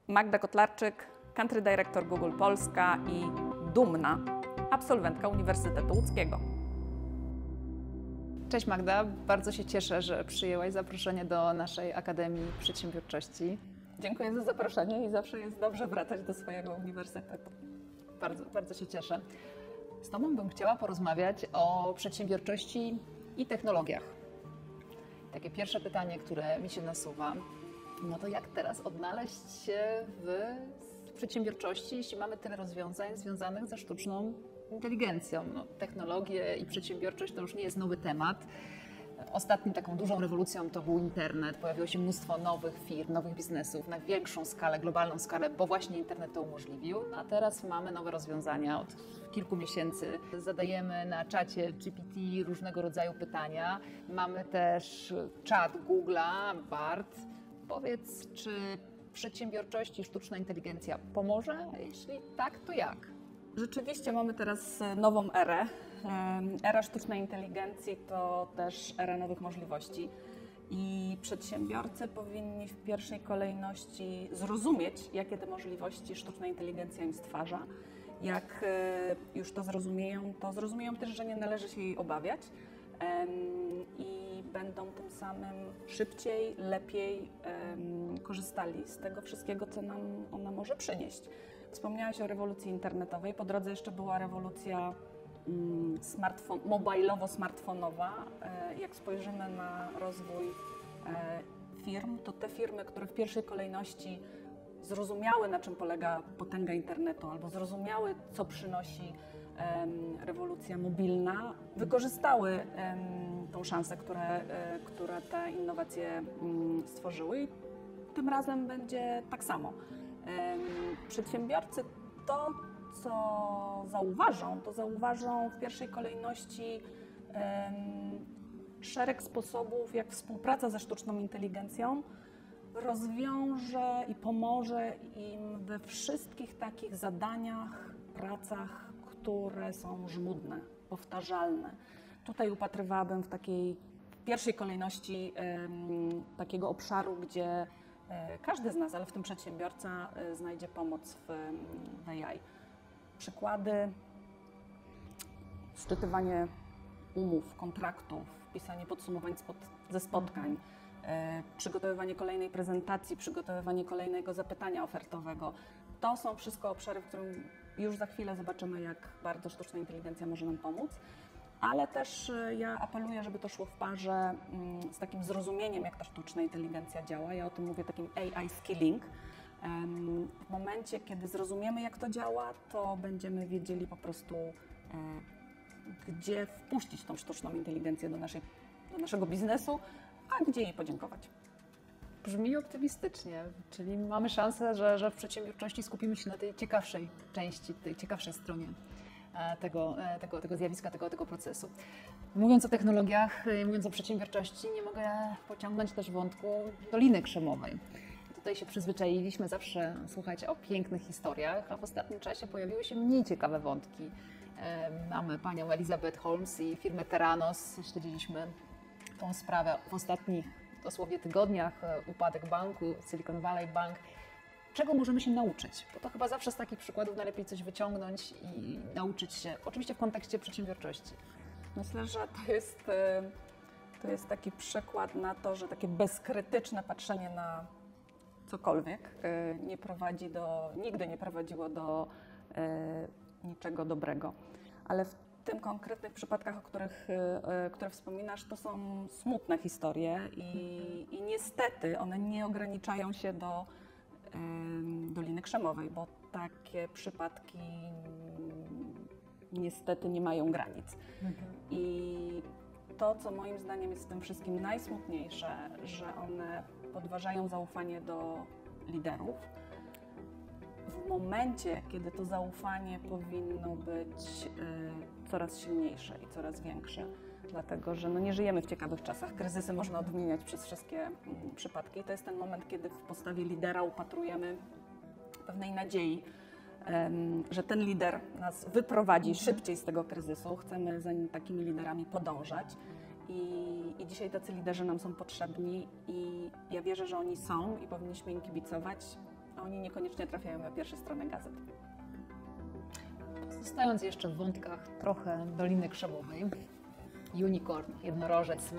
Magda Kotlarczyk, Country Director Google Polska i dumna absolwentka Uniwersytetu Łódzkiego. Cześć Magda, bardzo się cieszę, że przyjęłaś zaproszenie do naszej Akademii Przedsiębiorczości. Dziękuję za zaproszenie i zawsze jest dobrze wracać do swojego uniwersytetu. Bardzo się cieszę. Z Tobą bym chciała porozmawiać o przedsiębiorczości i technologiach. Takie pierwsze pytanie, które mi się nasuwa, no to jak teraz odnaleźć się w przedsiębiorczości, jeśli mamy tyle rozwiązań związanych ze sztuczną inteligencją? No, technologie i przedsiębiorczość to już nie jest nowy temat. Ostatnim taką dużą rewolucją to był internet. Pojawiło się mnóstwo nowych firm, nowych biznesów na większą skalę, globalną skalę, bo właśnie internet to umożliwił. A teraz mamy nowe rozwiązania. Od kilku miesięcy zadajemy na czacie GPT różnego rodzaju pytania. Mamy też czat Google'a, BART. Powiedz, czy przedsiębiorczości sztuczna inteligencja pomoże? Jeśli tak, to jak? Rzeczywiście mamy teraz nową erę. Era sztucznej inteligencji to też era nowych możliwości i przedsiębiorcy powinni w pierwszej kolejności zrozumieć, jakie te możliwości sztuczna inteligencja im stwarza. Jak już to zrozumieją też, że nie należy się jej obawiać i będą tym samym szybciej, lepiej korzystali z tego wszystkiego, co nam ona może przynieść. Wspomniałaś o rewolucji internetowej, po drodze jeszcze była rewolucja mobilowo-smartfonowa. Jak spojrzymy na rozwój firm, to te firmy, które w pierwszej kolejności zrozumiały, na czym polega potęga internetu, albo zrozumiały, co przynosi rewolucja mobilna, wykorzystały tą szansę, które te innowacje stworzyły i tym razem będzie tak samo. Przedsiębiorcy to, co zauważą w pierwszej kolejności szereg sposobów, jak współpraca ze sztuczną inteligencją rozwiąże i pomoże im we wszystkich takich zadaniach, pracach, które są żmudne, powtarzalne. Tutaj upatrywałabym w pierwszej kolejności takiego obszaru, gdzie każdy z nas, ale w tym przedsiębiorca, znajdzie pomoc w AI. Przykłady: szczytywanie umów, kontraktów, pisanie podsumowań ze spotkań, przygotowywanie kolejnej prezentacji, przygotowywanie kolejnego zapytania ofertowego. To są wszystko obszary, w którym już za chwilę zobaczymy, jak bardzo sztuczna inteligencja może nam pomóc. Ale też ja apeluję, żeby to szło w parze z takim zrozumieniem, jak ta sztuczna inteligencja działa. Ja o tym mówię, takim AI skilling. W momencie, kiedy zrozumiemy, jak to działa, to będziemy wiedzieli po prostu, gdzie wpuścić tą sztuczną inteligencję do naszego biznesu, a gdzie jej podziękować. Brzmi optymistycznie, czyli mamy szansę, że w przedsiębiorczości skupimy się na tej ciekawszej części, tej ciekawszej stronie tego zjawiska, tego procesu. Mówiąc o technologiach, mówiąc o przedsiębiorczości, nie mogę pociągnąć też wątku Doliny Krzemowej. Tutaj się przyzwyczailiśmy zawsze słuchać o pięknych historiach, a w ostatnim czasie pojawiły się mniej ciekawe wątki. Mamy panią Elizabeth Holmes i firmę Theranos. Śledziliśmy tą sprawę w ostatnich dosłownie tygodniach, upadek banku, Silicon Valley Bank. Czego możemy się nauczyć? Bo to chyba zawsze z takich przykładów najlepiej coś wyciągnąć i nauczyć się, oczywiście w kontekście przedsiębiorczości. Myślę, że to jest taki przykład na to, że takie bezkrytyczne patrzenie na cokolwiek nigdy nie prowadziło do niczego dobrego. Ale w tym konkretnych przypadkach, które wspominasz, to są smutne historie i niestety one nie ograniczają się do Doliny Krzemowej, bo takie przypadki niestety nie mają granic. I to, co moim zdaniem jest w tym wszystkim najsmutniejsze, że one podważają zaufanie do liderów w momencie, kiedy to zaufanie powinno być coraz silniejsze i coraz większe. Dlatego, że nie żyjemy w ciekawych czasach. Kryzysy można odmieniać przez wszystkie przypadki. To jest ten moment, kiedy w postawie lidera upatrujemy pewnej nadziei, że ten lider nas wyprowadzi szybciej z tego kryzysu. Chcemy za takimi liderami podążać. I dzisiaj tacy liderzy nam są potrzebni i ja wierzę, że oni są i powinniśmy im kibicować. a oni niekoniecznie trafiają na pierwsze strony gazet. Zostając jeszcze w wątkach trochę Doliny Krzemowej, unicorn, jednorożec,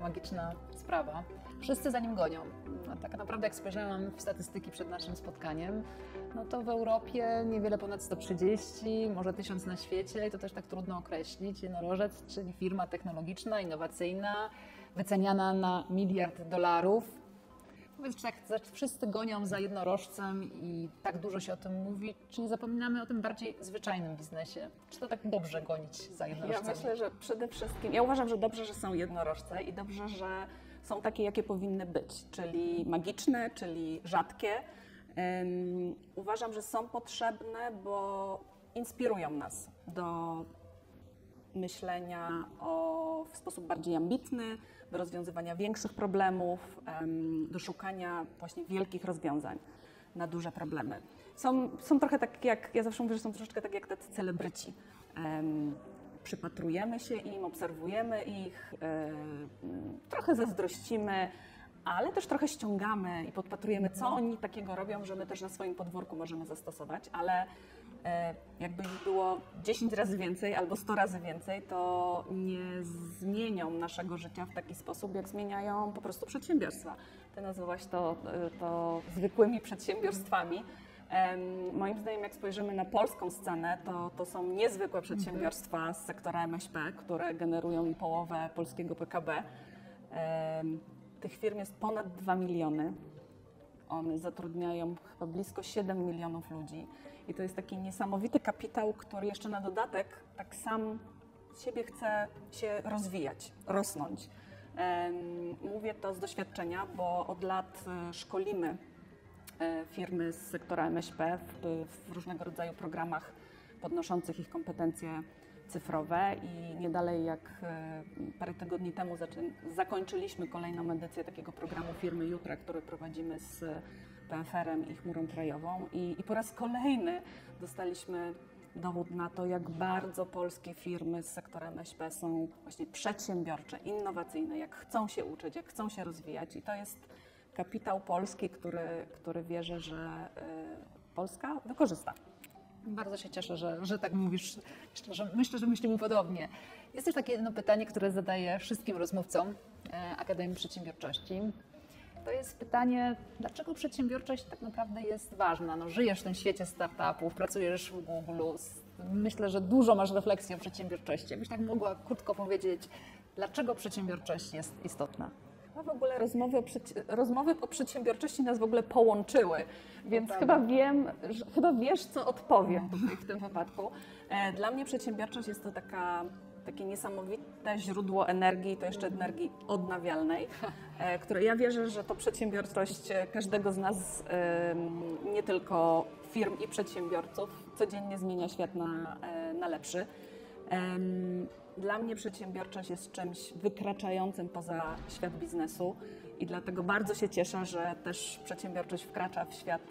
magiczna sprawa. Wszyscy za nim gonią. No, tak naprawdę jak spojrzałam w statystyki przed naszym spotkaniem, no to w Europie niewiele ponad 130, może 1000 na świecie i to też tak trudno określić. Jednorożec, czyli firma technologiczna, innowacyjna, wyceniana na $1 miliard. Powiedz, czy tak wszyscy gonią za jednorożcem i tak dużo się o tym mówi, czy nie zapominamy o tym bardziej zwyczajnym biznesie? Czy to tak dobrze gonić za jednorożcem? Ja myślę, że przede wszystkim, ja uważam, że dobrze, że są jednorożce i dobrze, że są takie, jakie powinny być, czyli magiczne, czyli rzadkie. Uważam, że są potrzebne, bo inspirują nas do myślenia w sposób bardziej ambitny, do rozwiązywania większych problemów, do szukania właśnie wielkich rozwiązań na duże problemy. Są trochę tak jak, ja zawsze mówię, że są troszeczkę tak jak tacy celebryci. Przypatrujemy się im, obserwujemy ich, trochę zazdrościmy, ale też trochę ściągamy i podpatrujemy, co oni takiego robią, że my też na swoim podwórku możemy zastosować, ale jakby ich było 10 razy więcej albo 100 razy więcej, to nie zmienią naszego życia w taki sposób, jak zmieniają po prostu przedsiębiorstwa. Ty nazwałaś to zwykłymi przedsiębiorstwami. Moim zdaniem, jak spojrzymy na polską scenę, to są niezwykłe przedsiębiorstwa z sektora MŚP, które generują połowę polskiego PKB. Tych firm jest ponad 2 miliony. One zatrudniają chyba blisko 7 milionów ludzi. I to jest taki niesamowity kapitał, który jeszcze na dodatek tak sam z siebie chce się rozwijać, rosnąć. Mówię to z doświadczenia, bo od lat szkolimy firmy z sektora MŚP w różnego rodzaju programach podnoszących ich kompetencje cyfrowe i nie dalej jak parę tygodni temu zakończyliśmy kolejną edycję takiego programu Firmy Jutra, który prowadzimy z PFR-em i Chmurą Krajową i po raz kolejny dostaliśmy dowód na to, jak bardzo polskie firmy z sektora MŚP są właśnie przedsiębiorcze, innowacyjne, jak chcą się uczyć, jak chcą się rozwijać i to jest kapitał polski, który wierzę, że Polska wykorzysta. Bardzo się cieszę, że tak mówisz. Myślę, że myślimy podobnie. Jest też takie jedno pytanie, które zadaję wszystkim rozmówcom Akademii Przedsiębiorczości. To jest pytanie, dlaczego przedsiębiorczość tak naprawdę jest ważna? No, żyjesz w tym świecie startupów, pracujesz w Google. Myślę, że dużo masz refleksji o przedsiębiorczości. Jakbyś tak mogła krótko powiedzieć, dlaczego przedsiębiorczość jest istotna? No w ogóle rozmowy o przedsiębiorczości nas w ogóle połączyły, więc chyba wiesz, co odpowiem tutaj w tym wypadku. Dla mnie przedsiębiorczość jest to takie niesamowite źródło energii, to jeszcze energii odnawialnej, które ja wierzę, że to przedsiębiorczość każdego z nas, nie tylko firm i przedsiębiorców, codziennie zmienia świat na lepszy. Dla mnie przedsiębiorczość jest czymś wykraczającym poza świat biznesu i dlatego bardzo się cieszę, że też przedsiębiorczość wkracza w świat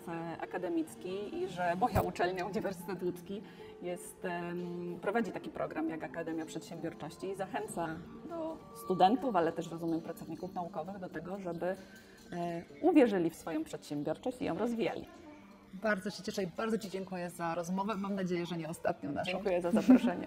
akademicki i że moja uczelnia, Uniwersytet Łódzki prowadzi taki program jak Akademia Przedsiębiorczości i zachęca do studentów, ale też rozumiem pracowników naukowych do tego, żeby uwierzyli w swoją przedsiębiorczość i ją rozwijali. Bardzo się cieszę i bardzo Ci dziękuję za rozmowę. Mam nadzieję, że nie ostatnią naszą. Dziękuję za zaproszenie.